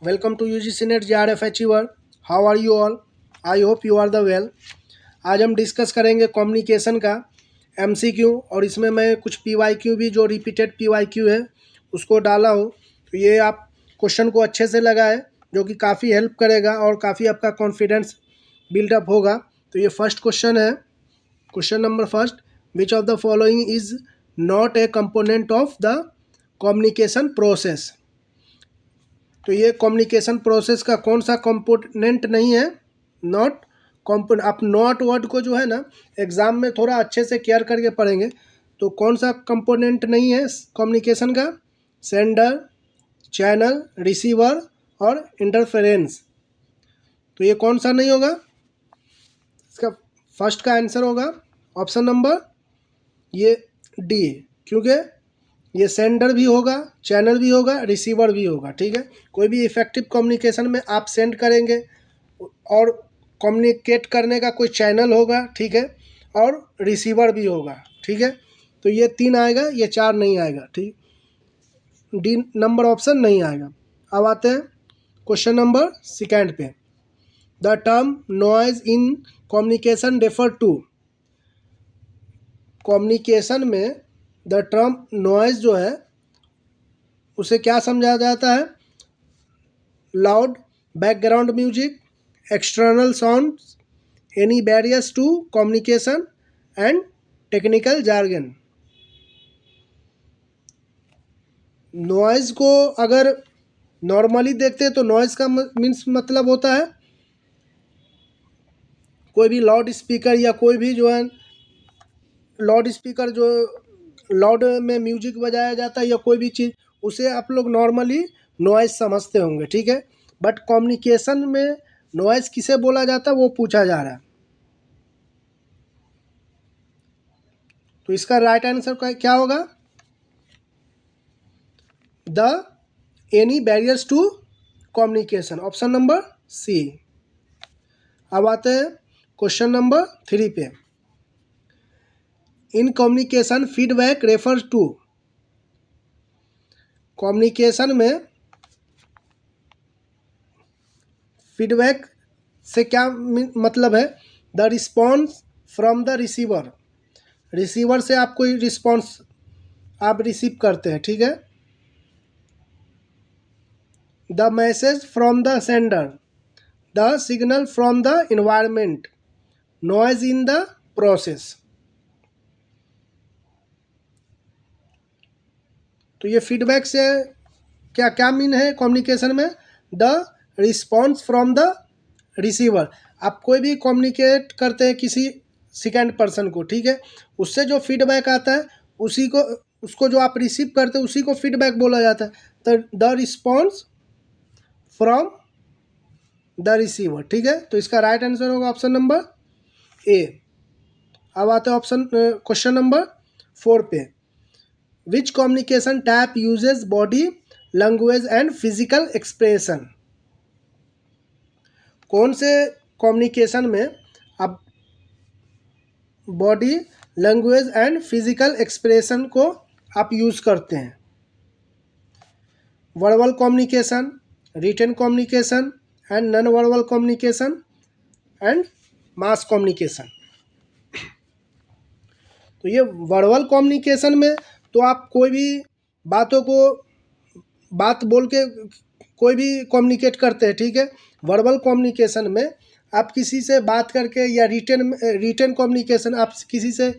Welcome to UGC NET JRF Achiever. How are you all? I hope you are the well. आज हम discuss करेंगे communication का MCQ और इसमें मैं कुछ PYQ भी जो रिपीटेड PYQ है उसको डाला हूँ। तो ये आप क्वेश्चन को अच्छे से लगाए जो कि काफ़ी हेल्प करेगा और काफ़ी आपका कॉन्फिडेंस बिल्डअप होगा। तो ये फर्स्ट क्वेश्चन है, question number first, which of the following is not a component of the communication process. तो ये कम्युनिकेशन प्रोसेस का कौन सा कंपोनेंट नहीं है? Not component. आप नॉट वर्ड को जो है ना एग्जाम में थोड़ा अच्छे से केयर करके पढ़ेंगे। तो कौन सा कंपोनेंट नहीं है कम्युनिकेशन का? सेंडर, चैनल, रिसीवर और इंटरफेरेंस। तो ये कौन सा नहीं होगा? इसका फर्स्ट का आंसर होगा ऑप्शन नंबर ये डी, क्योंकि ये सेंडर भी होगा, चैनल भी होगा, रिसीवर भी होगा। ठीक है, कोई भी इफेक्टिव कम्युनिकेशन में आप सेंड करेंगे और कम्युनिकेट करने का कोई चैनल होगा, ठीक है, और रिसीवर भी होगा। ठीक है, तो ये 3 आएगा, ये 4 नहीं आएगा। ठीक, डी नंबर ऑप्शन नहीं आएगा। अब आते हैं क्वेश्चन नंबर सेकेंड पे। The term noise in communication refer to. Communication में द टर्म नॉइज जो है उसे क्या समझा जाता है? Loud background music, external sound, any barriers to communication and technical jargon. Noise को अगर नॉर्मली देखते हैं तो नॉइज का मीन्स मतलब होता है कोई भी लाउड स्पीकर या कोई भी जो है लाउड स्पीकर जो लाउड में म्यूजिक बजाया जाता है या कोई भी चीज़, उसे आप लोग नॉर्मली नॉइज समझते होंगे। ठीक है, बट कम्युनिकेशन में नॉइज किसे बोला जाता है वो पूछा जा रहा है। तो इसका राइट आंसर क्या होगा? The any barriers to communication, option number C. अब आते हैं क्वेश्चन नंबर 3 पे। In communication feedback refer to. Communication में फीडबैक से क्या मतलब है? The response from the receiver. Receiver से आप कोई रिस्पॉन्स आप रिसीव करते हैं। ठीक है, the message from the sender, the signal from the environment, noise in the process. तो ये फीडबैक से क्या क्या मीन है कम्युनिकेशन में? The response from the receiver. आप कोई भी कम्युनिकेट करते हैं किसी सेकेंड पर्सन को, ठीक है, उससे जो फीडबैक आता है उसी को उसको जो आप रिसीव करते हैं उसी को फीडबैक बोला जाता है। तो the response from the receiver. ठीक है, तो इसका राइट आंसर होगा ऑप्शन नंबर ए। अब आते हैं ऑप्शन क्वेश्चन नंबर 4 पे। Which communication type uses body language and physical expression. कौन से कम्युनिकेशन में आप body language and physical expression को आप यूज़ करते हैं? Verbal communication, written communication and non verbal communication and mass communication. तो ये वर्बल कम्युनिकेशन में तो आप कोई भी बातों को बात बोल के कोई भी कम्युनिकेट करते हैं। ठीक है, वर्बल कम्युनिकेशन में आप किसी से बात करके या रिटन कम्युनिकेशन आप किसी से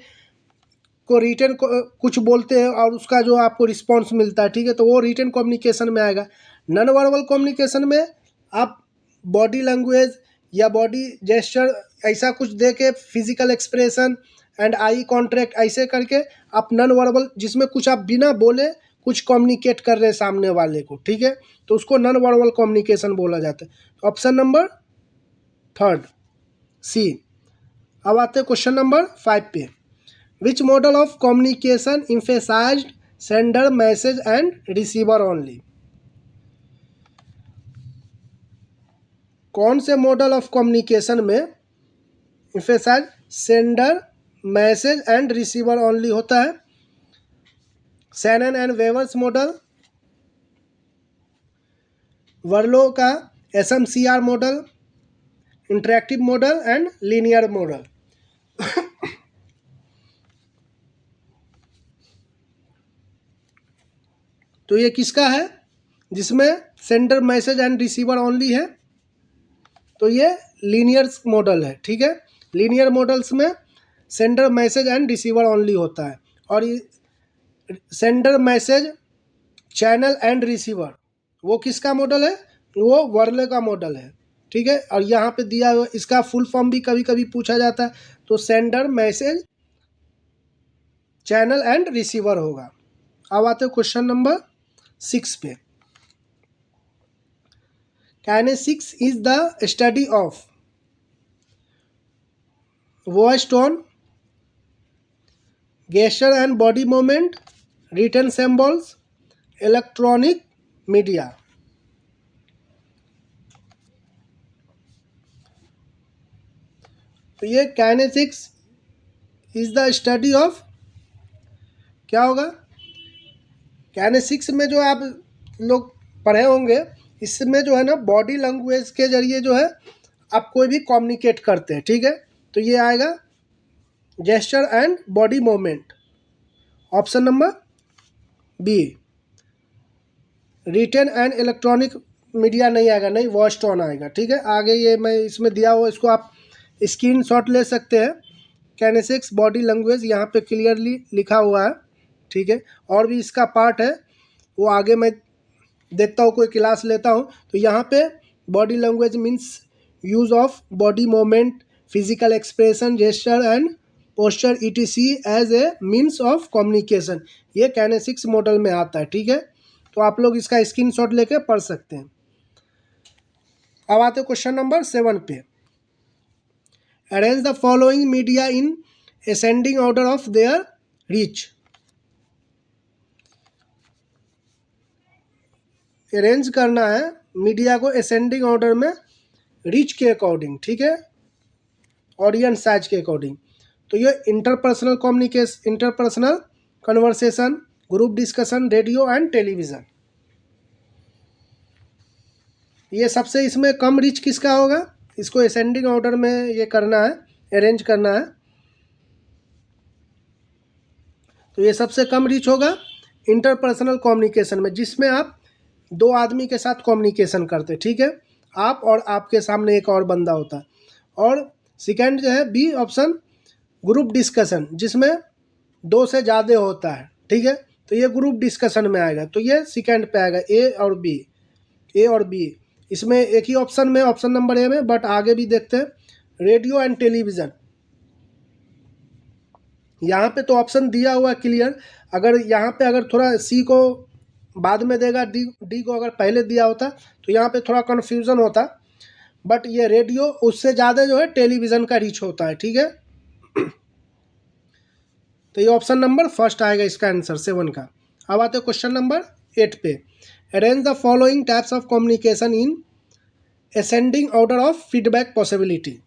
को रिटन कुछ बोलते हैं और उसका जो आपको रिस्पॉन्स मिलता है, ठीक है, तो वो रिटन कम्युनिकेशन में आएगा। नॉन वर्बल कम्युनिकेशन में आप बॉडी लैंग्वेज या बॉडी जेस्चर ऐसा कुछ दे के physical expression and I contract ऐसे करके आप नॉन वर्बल, जिसमें कुछ आप बिना बोले कुछ कम्युनिकेट कर रहे हैं सामने वाले को, ठीक है, तो उसको नॉन वर्बल कम्युनिकेशन बोला जाता है। ऑप्शन नंबर 3 सी। अब आते हैं क्वेश्चन नंबर 5 पे। Which model of communication emphasized sender message and receiver only. कौन से मॉडल ऑफ कम्युनिकेशन में emphasize sender message and receiver only होता है? शैनन एंड वेवर्स मॉडल, वर्लो का SMCR model, interactive model and linear model. तो ये किसका है, जिसमें sender message and receiver only है, तो ये लीनियर मॉडल है। ठीक है, लीनियर मॉडल्स में sender message and receiver only होता है, और sender message channel and receiver वो किसका मॉडल है, वो वर्ले का मॉडल है। ठीक है, और यहाँ पे दिया हुआ इसका फुल फॉर्म भी कभी कभी पूछा जाता है, तो sender message channel and receiver होगा। अब आते क्वेश्चन नंबर 6 पे। Kinesics is the study of voice tone, gesture and body movement, written symbols, electronic media। तो ये kinesics is the study of, क्या होगा, काइनेसिक्स में जो आप लोग पढ़े होंगे, इसमें जो है ना बॉडी लैंग्वेज के जरिए जो है आप कोई भी कम्युनिकेट करते हैं। ठीक है, तो ये आएगा gesture and body movement, option number B. Written and electronic media नहीं आएगा, नहीं वॉइस टोन आएगा। ठीक है, आगे ये मैं इसमें दिया हुआ, इसको आप स्क्रीनशॉट ले सकते हैं। काइनेसिक्स बॉडी लैंग्वेज यहाँ पे क्लियरली लिखा हुआ है। ठीक है, और भी इसका पार्ट है, वो आगे मैं देखता हूँ, कोई क्लास लेता हूँ, तो यहाँ पे body language means use of body movement, physical expression, gesture and posture ETC as a means of communication, ये काइनेसिक्स मॉडल में आता है। ठीक है, तो आप लोग इसका स्क्रीनशॉट लेके पढ़ सकते हैं। अब आते क्वेश्चन नंबर 7 पे। Arrange the following media in ascending order of there reach. Arrange करना है मीडिया को असेंडिंग ऑर्डर में, रीच के अकॉर्डिंग। ठीक है, ऑडियंस साइज के अकॉर्डिंग। तो ये interpersonal communication, interpersonal conversation, group discussion, radio and television. ये सबसे इसमें कम रीच किसका होगा, इसको असेंडिंग ऑर्डर में ये करना है, अरेंज करना है, तो ये सबसे कम रीच होगा इंटरपर्सनल कम्युनिकेशन में, जिसमें आप दो आदमी के साथ कम्युनिकेशन करते। ठीक है, आप और आपके सामने एक और बंदा होता है। और सेकेंड जो है बी ऑप्शन, ग्रुप डिस्कशन, जिसमें दो से ज़्यादा होता है। ठीक है, तो ये ग्रुप डिस्कशन में आएगा, तो ये सेकेंड पे आएगा, ए और बी। इसमें एक ही ऑप्शन में, ऑप्शन नंबर ए में, बट आगे भी देखते हैं, रेडियो एंड टेलीविज़न। यहाँ पे तो ऑप्शन दिया हुआ है क्लियर, अगर यहाँ पे अगर थोड़ा सी को बाद में देगा, डी को अगर पहले दिया होता तो यहाँ पे थोड़ा कन्फ्यूज़न होता, बट ये रेडियो उससे ज़्यादा जो है टेलीविज़न का रीच होता है। ठीक है, तो ये ऑप्शन नंबर फर्स्ट आएगा इसका आंसर 7 का। अब आते हैं क्वेश्चन नंबर 8 पे। Arrange the following types of communication in ascending order of feedback possibility.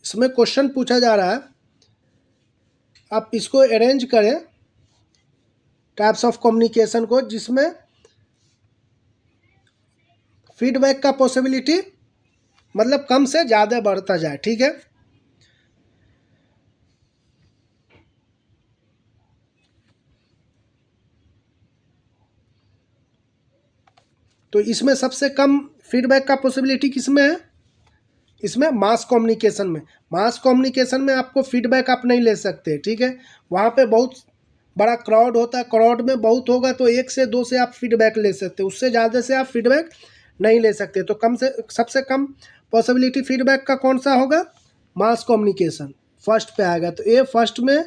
इसमें क्वेश्चन पूछा जा रहा है, आप इसको अरेंज करें टाइप्स ऑफ कम्युनिकेशन को, जिसमें फीडबैक का पॉसिबिलिटी मतलब कम से ज़्यादा बढ़ता जाए। ठीक है, तो इसमें सबसे कम फीडबैक का पॉसिबिलिटी किसमें है, इसमें मास कम्युनिकेशन में। मास कम्युनिकेशन में आपको फीडबैक आप नहीं ले सकते। ठीक है, वहाँ पे बहुत बड़ा क्राउड होता है, क्राउड में बहुत होगा तो 1 से 2 से आप फीडबैक ले सकते, उससे ज़्यादा से आप फीडबैक नहीं ले सकते। तो कम से सबसे कम पॉसिबिलिटी फीडबैक का कौन सा होगा, मास कम्युनिकेशन फर्स्ट पे आएगा। तो ए फर्स्ट में,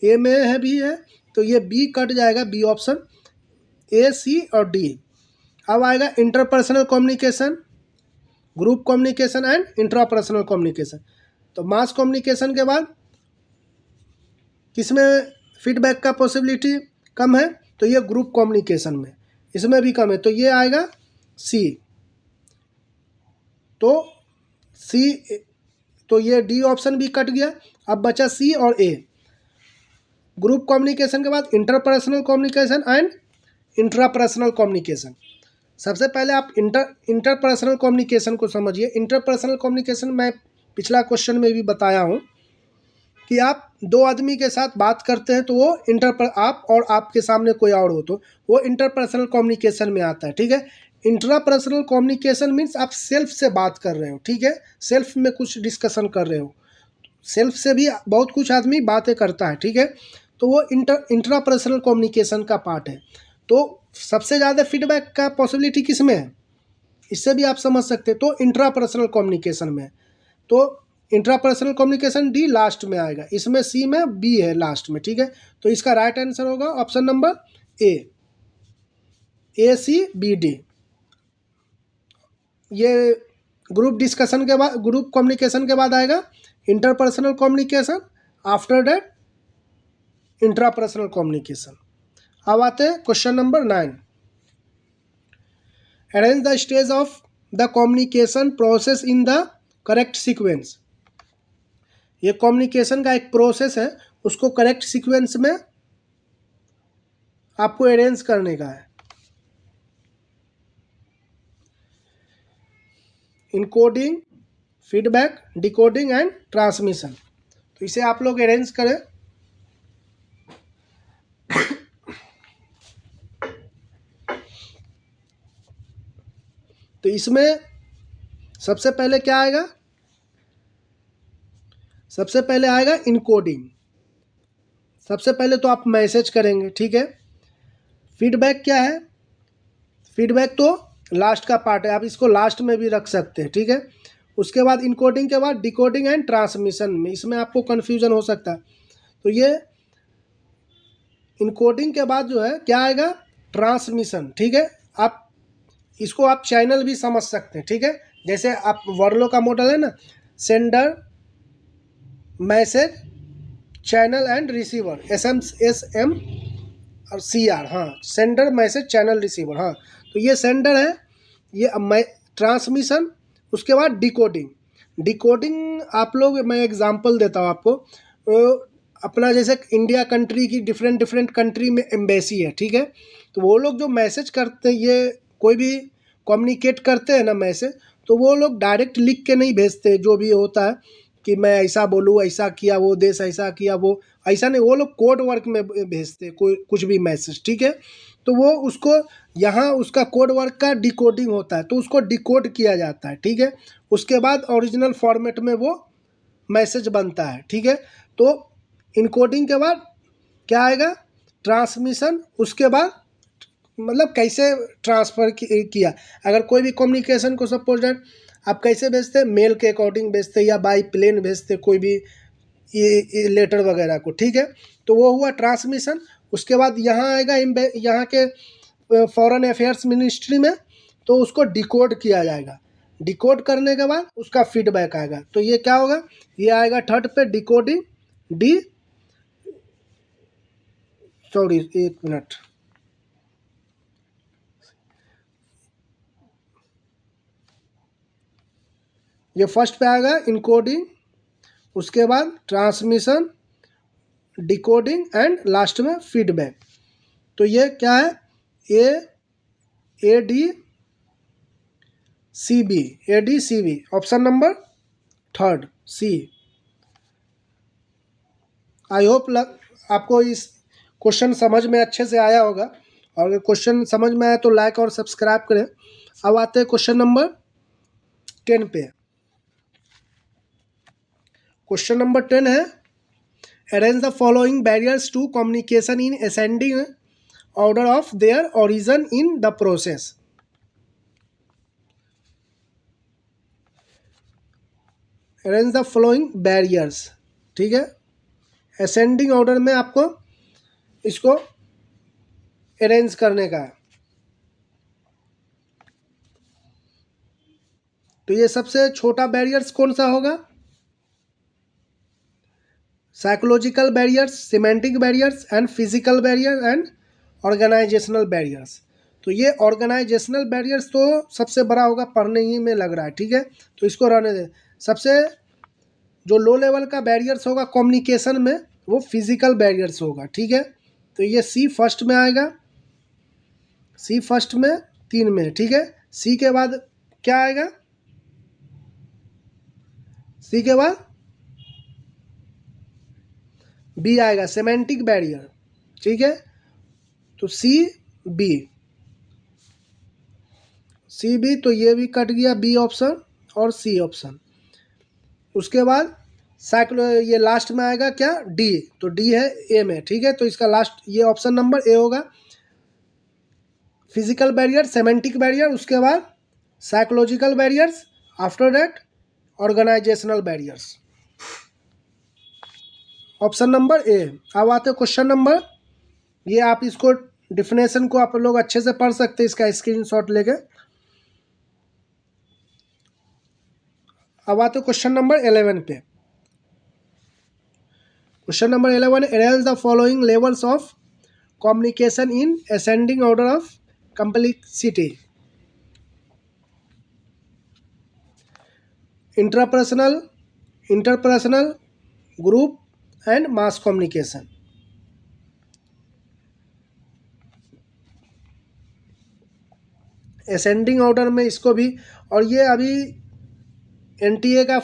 ए में है भी है, तो ये बी कट जाएगा, बी ऑप्शन, ए सी और डी। अब आएगा interpersonal communication, group communication and intrapersonal communication. तो मास कम्युनिकेशन के बाद किसमें फीडबैक का पॉसिबिलिटी कम है, तो ये ग्रुप कम्युनिकेशन में, इसमें भी कम है, तो ये आएगा सी। तो सी, तो ये डी ऑप्शन भी कट गया, अब बचा सी और ए। ग्रुप कम्युनिकेशन के बाद interpersonal communication and intrapersonal communication. सबसे पहले आप इंटरपर्सनल कम्युनिकेशन को समझिए। इंटरपर्सनल कम्युनिकेशन मैं पिछला क्वेश्चन में भी बताया हूँ कि आप दो आदमी के साथ बात करते हैं तो वो आप और आपके सामने कोई और हो तो वो इंटरपर्सनल कम्युनिकेशन में आता है, ठीक है। इंट्रापर्सनल कम्युनिकेशन मीन्स आप सेल्फ से बात कर रहे हो, ठीक है, सेल्फ में कुछ डिस्कशन कर रहे हो। सेल्फ से भी बहुत कुछ आदमी बातें करता है, ठीक है, तो वो इंट्रापर्सनल कम्युनिकेशन का पार्ट है। तो सबसे ज़्यादा फीडबैक का पॉसिबिलिटी किस में है, इससे भी आप समझ सकते हैं। तो इंट्रापर्सनल कम्युनिकेशन में, तो इंट्रापर्सनल कम्युनिकेशन डी लास्ट में आएगा, इसमें सी में बी है लास्ट में, ठीक है। तो इसका राइट आंसर होगा option number A C B D. ये ग्रुप डिस्कशन के बाद, ग्रुप कम्युनिकेशन के बाद आएगा interpersonal communication, after that intrapersonal communication. अब आते हैं question number 9। Arrange the stage of the communication process in the correct sequence. ये कम्युनिकेशन का एक प्रोसेस है, उसको करेक्ट सीक्वेंस में आपको अरेंज करने का है। Encoding, feedback, decoding and transmission. तो इसे आप लोग अरेंज करें। तो इसमें सबसे पहले क्या आएगा, सबसे पहले आएगा इनकोडिंग। सबसे पहले तो आप मैसेज करेंगे, ठीक है। फीडबैक क्या है, फीडबैक तो लास्ट का पार्ट है, आप इसको लास्ट में भी रख सकते हैं, ठीक है। उसके बाद इनकोडिंग के बाद डिकोडिंग एंड ट्रांसमिशन में, इसमें आपको कन्फ्यूजन हो सकता है। तो ये इनकोडिंग के बाद जो है क्या आएगा, ट्रांसमिशन, ठीक है। आप इसको आप चैनल भी समझ सकते हैं, ठीक है। जैसे आप वर्लो का मॉडल है ना, sender, message, channel and receiver, SM और CR, हाँ, सेंडर, मैसेज, चैनल, रिसीवर, हाँ। तो ये सेंडर है, ये ट्रांसमिशन, उसके बाद डिकोडिंग। डिकोडिंग आप लोग, मैं एग्जांपल देता हूँ आपको। अपना जैसे इंडिया कंट्री की डिफरेंट कंट्री में एम्बेसी है, ठीक है। तो वो लोग जो मैसेज करते हैं, ये कोई भी कम्युनिकेट करते हैं ना मैसेज, तो वो लोग डायरेक्ट लिख के नहीं भेजते, जो भी होता है कि मैं ऐसा बोलूँ, ऐसा किया, वो देश ऐसा किया, वो ऐसा नहीं, वो लोग कोड वर्क में भेजते कोई कुछ भी मैसेज, ठीक है। तो वो उसको यहाँ उसका कोड वर्क का डिकोडिंग होता है, तो उसको डिकोड किया जाता है, ठीक है। उसके बाद ओरिजिनल फॉर्मेट में वो मैसेज बनता है, ठीक है। तो इनकोडिंग के बाद क्या आएगा, ट्रांसमिशन। उसके बाद मतलब कैसे ट्रांसफ़र किया, अगर कोई भी कम्युनिकेशन को सपोज दैट आप कैसे भेजते हैं, मेल के अकॉर्डिंग भेजते या बाई प्लेन भेजते कोई भी ये लेटर वगैरह को, ठीक है। तो वो हुआ ट्रांसमिशन। उसके बाद यहाँ आएगा यहाँ के फॉरेन अफेयर्स मिनिस्ट्री में, तो उसको डिकोड किया जाएगा। डिकोड करने के बाद उसका फीडबैक आएगा। तो ये क्या होगा, ये आएगा थर्ड पे डिकोडिंग, डी, सॉरी एक मिनट, ये फर्स्ट पे आएगा इनकोडिंग, उसके बाद ट्रांसमिशन, डिकोडिंग एंड लास्ट में फीडबैक। तो ये क्या है, ADCB option number third C. I hope आपको इस क्वेश्चन समझ में अच्छे से आया होगा, और अगर क्वेश्चन समझ में आया तो लाइक और सब्सक्राइब करें। अब आते हैं क्वेश्चन नंबर 10 पे। क्वेश्चन नंबर 10 है, arrange the following barriers to communication in ascending order of their origin in the process. Arrange the following barriers, ठीक है। असेंडिंग ऑर्डर में आपको इसको अरेंज करने का है। तो ये सबसे छोटा बैरियर्स कौन सा होगा, psychological barriers, semantic barriers and physical barrier and organizational barriers. तो ये ऑर्गेनाइजेशनल बैरियर्स तो सबसे बड़ा होगा, पढ़ने ही में लग रहा है, ठीक है। तो इसको रहने दें। सबसे जो लो लेवल का बैरियर्स होगा कम्युनिकेशन में, वो फिजिकल बैरियर्स होगा, ठीक है। तो ये सी फर्स्ट में आएगा। सी फर्स्ट में 3 में, ठीक है। सी के बाद क्या आएगा, सी के बाद बी आएगा, सेमेंटिक बैरियर, ठीक है। तो सी बी, सी बी, तो ये भी कट गया बी ऑप्शन और सी ऑप्शन। उसके बाद साइक्लो ये लास्ट में आएगा क्या, डी, तो डी है ए में, ठीक है। तो इसका लास्ट ये ऑप्शन नंबर ए होगा, फिजिकल बैरियर, सेमेंटिक बैरियर, उसके बाद psychological barriers, after that organizational barriers, option number A. अब आते हैं क्वेश्चन नंबर, ये आप इसको डिफिनेशन को आप लोग अच्छे से पढ़ सकते हैं, इसका स्क्रीनशॉट लेके। अब आते हैं क्वेश्चन नंबर 11 पे। Question number 11, arrange the following levels of communication in ascending order of complexity, intrapersonal, interpersonal, group and mass communication. Ascending order में इसको भी, और ये अभी एनटीए का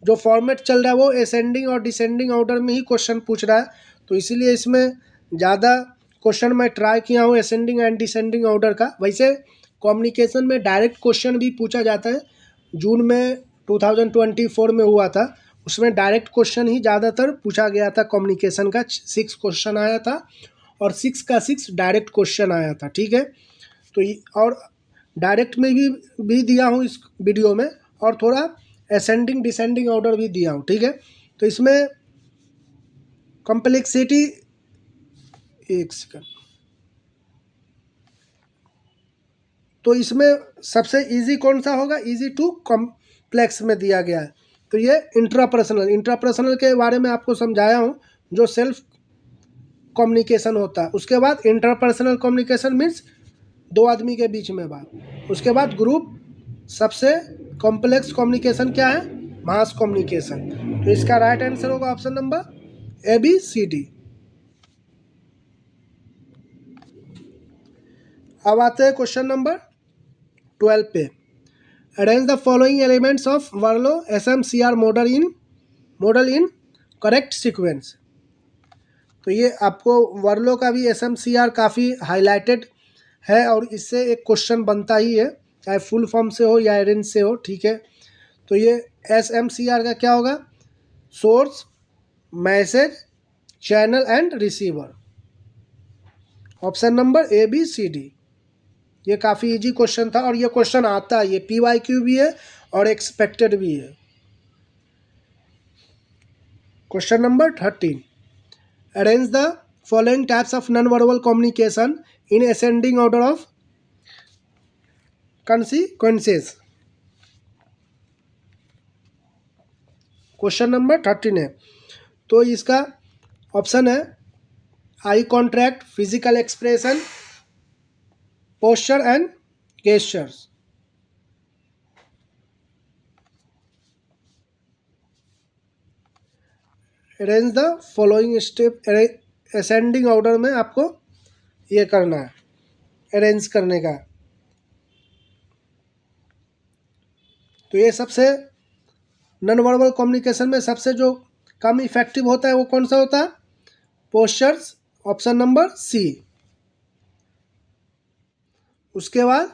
जो फॉर्मेट चल रहा है वो असेंडिंग और डिसेंडिंग ऑर्डर में ही क्वेश्चन पूछ रहा है, तो इसीलिए इसमें ज़्यादा क्वेश्चन मैं ट्राई किया हूँ असेंडिंग एंड डिसेंडिंग ऑर्डर का। वैसे कम्युनिकेशन में डायरेक्ट क्वेश्चन भी पूछा जाता है, जून में 2024 में हुआ था, उसमें डायरेक्ट क्वेश्चन ही ज़्यादातर पूछा गया था कम्युनिकेशन का, 6 क्वेश्चन आया था और 6 का 6 डायरेक्ट क्वेश्चन आया था, ठीक है। तो और डायरेक्ट में भी दिया हूँ इस वीडियो में, और थोड़ा असेंडिंग डिसेंडिंग ऑर्डर भी दिया हूँ, ठीक है। तो इसमें कॉम्प्लेक्सिटी, एक सेकंड, तो इसमें सबसे इजी कौन सा होगा, इजी टू कॉम्प्लेक्स में दिया गया है, तो ये इंट्रापर्सनल, इंट्रापर्सनल के बारे में आपको समझाया हूँ, जो सेल्फ कम्युनिकेशन होता है। उसके बाद इंटरपर्सनल कम्युनिकेशन मीन्स 2 आदमी के बीच में बात। उसके बाद ग्रुप, सबसे कॉम्प्लेक्स कम्युनिकेशन क्या है, मास कम्युनिकेशन। तो इसका राइट आंसर होगा option number A B C D. अब आते हैं क्वेश्चन नंबर 12 पे। Arrange the following elements of Berlo SMCR model in correct sequence. तो ये आपको वर्लो का भी SMCR काफ़ी हाईलाइटेड है, और इससे एक क्वेश्चन बनता ही है, चाहे फुल फॉर्म से हो या अरेंज से हो, ठीक है। तो ये SMCR का क्या होगा, source, message, channel and receiver, option number A B C D. ये काफ़ी इजी क्वेश्चन था, और ये क्वेश्चन आता है, ये PYQ भी है और एक्सपेक्टेड भी है। Question number 13, arrange the following types of non verbal communication in ascending order of consequences। Question number 13 है, तो इसका ऑप्शन है eye contact, physical expression, posture and gestures. Arrange the following step, ascending order में आपको ये करना है, arrange करने का। तो ये सबसे नॉन वर्बल कम्युनिकेशन में सबसे जो कम इफेक्टिव होता है वो कौन सा होता है, पोस्चर्स, ऑप्शन नंबर सी। उसके बाद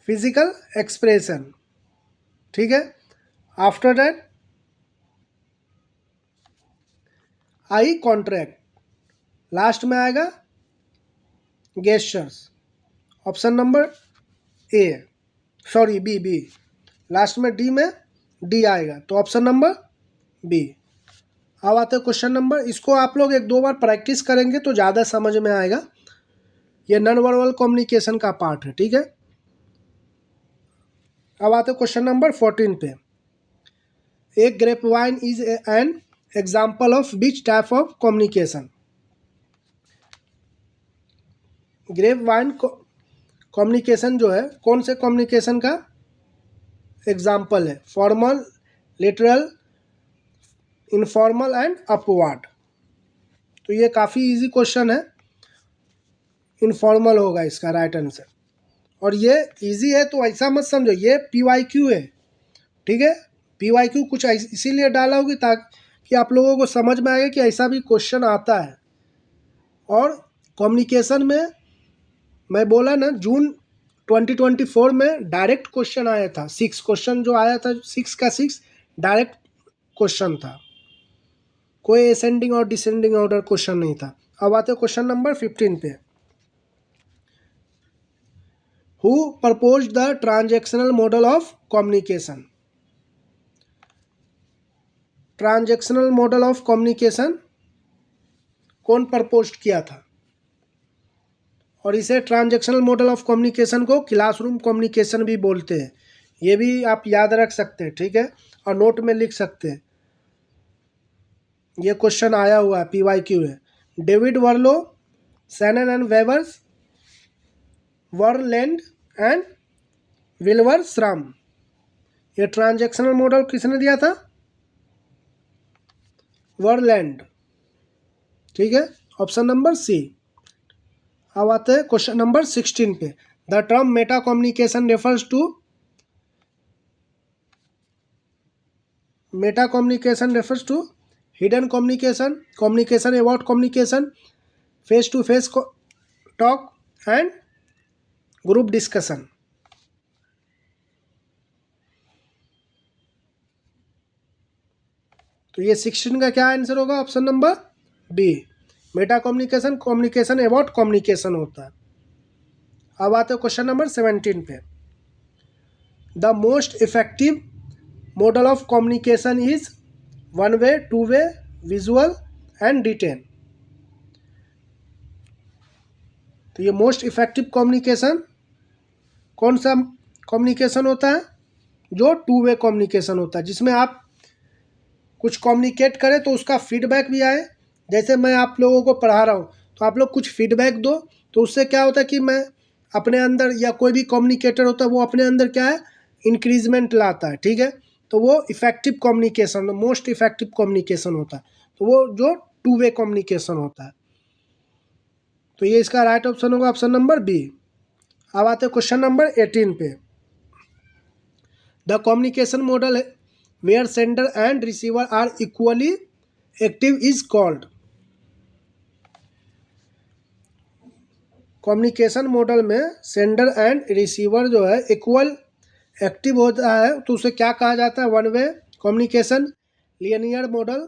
फिजिकल एक्सप्रेशन, ठीक है। After that eye contract, last में आएगा gestures, option number A, sorry B, last में डी में डी आएगा, तो ऑप्शन नंबर बी। अब आते हैं क्वेश्चन नंबर, इसको आप लोग 1-2 बार प्रैक्टिस करेंगे तो ज़्यादा समझ में आएगा, ये नॉन वर्बल कम्युनिकेशन का पार्ट है, ठीक है। अब आते हैं क्वेश्चन नंबर 14 पे। एक grapevine is an example of which type of communication. Grapevine communication जो है कौन से कम्युनिकेशन का एग्जाम्पल है, formal, literal, informal and upward. तो ये काफ़ी इजी क्वेश्चन है, इनफॉर्मल होगा इसका राइट आंसर। और ये इजी है तो ऐसा मत समझो ये PYQ है, ठीक है। PYQ कुछ इसीलिए डाला होगी ताकि आप लोगों को समझ में आएगा कि ऐसा भी क्वेश्चन आता है। और कम्युनिकेशन में मैं बोला ना, जून 2024 में डायरेक्ट क्वेश्चन आया था, 6 क्वेश्चन जो आया था, 6 का 6 डायरेक्ट क्वेश्चन था, कोई असेंडिंग और डिसेंडिंग ऑर्डर क्वेश्चन नहीं था। अब आते क्वेश्चन नंबर 15 पे। Who propose the transactional model of communication. Transactional model of communication कौन प्रपोज किया था? और इसे ट्रांजैक्शनल मॉडल ऑफ कम्युनिकेशन को क्लासरूम कम्युनिकेशन भी बोलते हैं। ये भी आप याद रख सकते हैं, ठीक है, और नोट में लिख सकते हैं। ये क्वेश्चन आया हुआ है, PYQ है। David Berlo, Shannon and Weavers, Barnlund and विल्वर श्राम। ये ट्रांजैक्शनल मॉडल किसने दिया था? वर्लैंड, ठीक है, ऑप्शन नंबर सी। अब आते हैं क्वेश्चन नंबर 16 पे। The term meta communication refers to. Meta communication refers to hidden communication, communication about communication, face to face talk and group discussion. तो ये 16 का क्या आंसर होगा? Option number B. Meta communication communication about communication होता है। अब आते हैं क्वेश्चन नंबर 17 पे। The most effective model of communication is one way, two way, visual and written. तो ये मोस्ट इफेक्टिव कम्युनिकेशन कौन सा कम्युनिकेशन होता है? जो टू वे कम्युनिकेशन होता है, जिसमें आप कुछ कम्युनिकेट करें तो उसका फीडबैक भी आए। जैसे मैं आप लोगों को पढ़ा रहा हूँ तो आप लोग कुछ फीडबैक दो, तो उससे क्या होता है कि मैं अपने अंदर, या कोई भी कम्युनिकेटर होता है वो अपने अंदर क्या है, इंक्रीजमेंट लाता है, ठीक है। तो वो effective communication, most effective communication होता है। तो वो जो टू वे कम्युनिकेशन होता है। तो ये इसका राइट ऑप्शन होगा, ऑप्शन नंबर बी। अब आते हैं क्वेश्चन नंबर 18 पे। The communication model where sender and receiver are equally active is called. Communication model में सेंडर एंड रिसीवर जो है इक्वल एक्टिव होता है तो उसे क्या कहा जाता है? One way communication, linear model,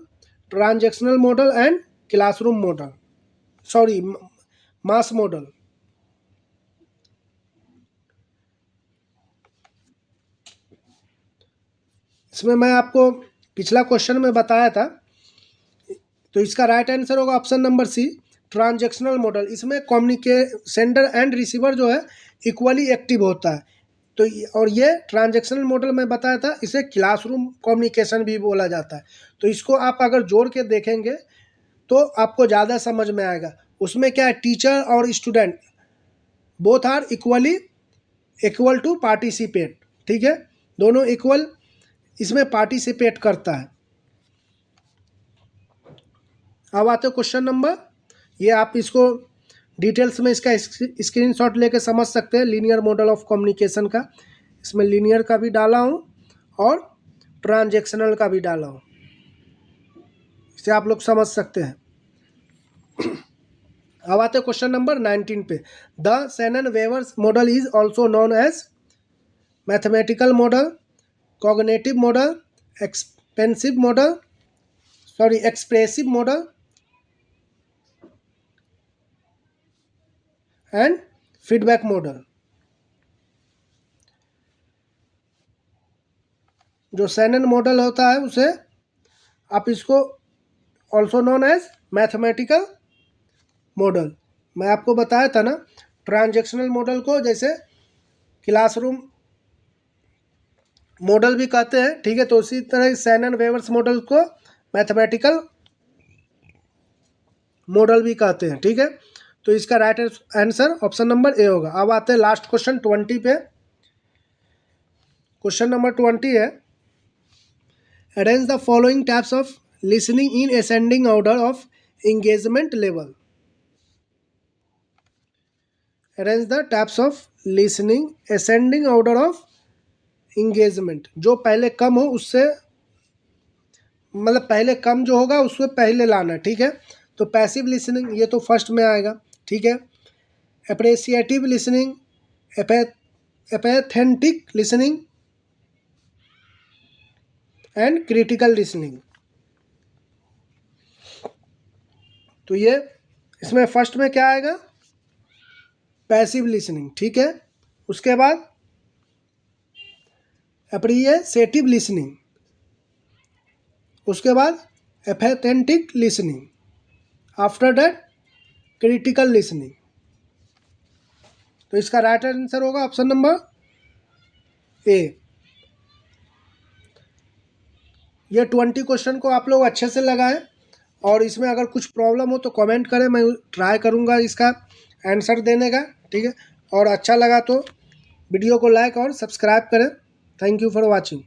transactional model and classroom model, sorry mass model. इसमें मैं आपको पिछला क्वेश्चन में बताया था, तो इसका राइट आंसर होगा option number C, transactional model. इसमें सेंडर एंड रिसीवर जो है इक्वली एक्टिव होता है। तो और ये ट्रांजैक्शनल मॉडल में बताया था, इसे क्लासरूम कम्युनिकेशन भी बोला जाता है। तो इसको आप अगर जोड़ के देखेंगे तो आपको ज़्यादा समझ में आएगा। उसमें क्या है, टीचर और student both are equal to participate, ठीक है, दोनों इक्वल इसमें पार्टिसिपेट करता है। अब आते क्वेश्चन नंबर, ये आप इसको डिटेल्स में इसका स्क्रीनशॉट लेके समझ सकते हैं, लीनियर मॉडल ऑफ कम्युनिकेशन का। इसमें लीनियर का भी डाला हूँ और ट्रांजैक्शनल का भी डाला हूँ, इसे आप लोग समझ सकते हैं। अब आते क्वेश्चन नंबर 19 पे। The Shannon Weaver's model is also known as mathematical model, cognitive model, expressive model and feedback model. जो शैनन मॉडल होता है उसे आप इसको also known as mathematical model. मैं आपको बताया था ना, ट्रांजैक्शनल मॉडल को जैसे क्लासरूम मॉडल भी कहते हैं, ठीक है। तो उसी तरह शैनन वेवर्स मॉडल को मैथमेटिकल मॉडल भी कहते हैं, ठीक है। तो इसका राइट आंसर ऑप्शन नंबर ए होगा। अब आते हैं लास्ट क्वेश्चन 20 पे। क्वेश्चन नंबर 20 है, arrange the following types of listening in ascending order of engagement level. Arrange the types of listening ascending order of engagement. जो पहले कम हो उससे मतलब पहले कम जो होगा उससे पहले लाना, ठीक है। तो पैसिव लिसनिंग ये तो फर्स्ट में आएगा, ठीक है। अप्रिसिएटिव लिसनिंग, एपैथेंटिक लिसनिंग एंड क्रिटिकल लिसनिंग। तो ये इसमें फर्स्ट में क्या आएगा, पैसिव लिसनिंग, ठीक है। उसके बाद अप्रिसिएटिव लिसनिंग, उसके बाद एपैथेंटिक listening, after that critical listening. तो इसका राइट आंसर होगा ऑप्शन नंबर ए। ये 20 क्वेश्चन को आप लोग अच्छे से लगाएं और इसमें अगर कुछ प्रॉब्लम हो तो कमेंट करें, मैं ट्राई करूंगा इसका आंसर देने का, ठीक है। और अच्छा लगा तो वीडियो को लाइक और सब्सक्राइब करें। Thank you for watching.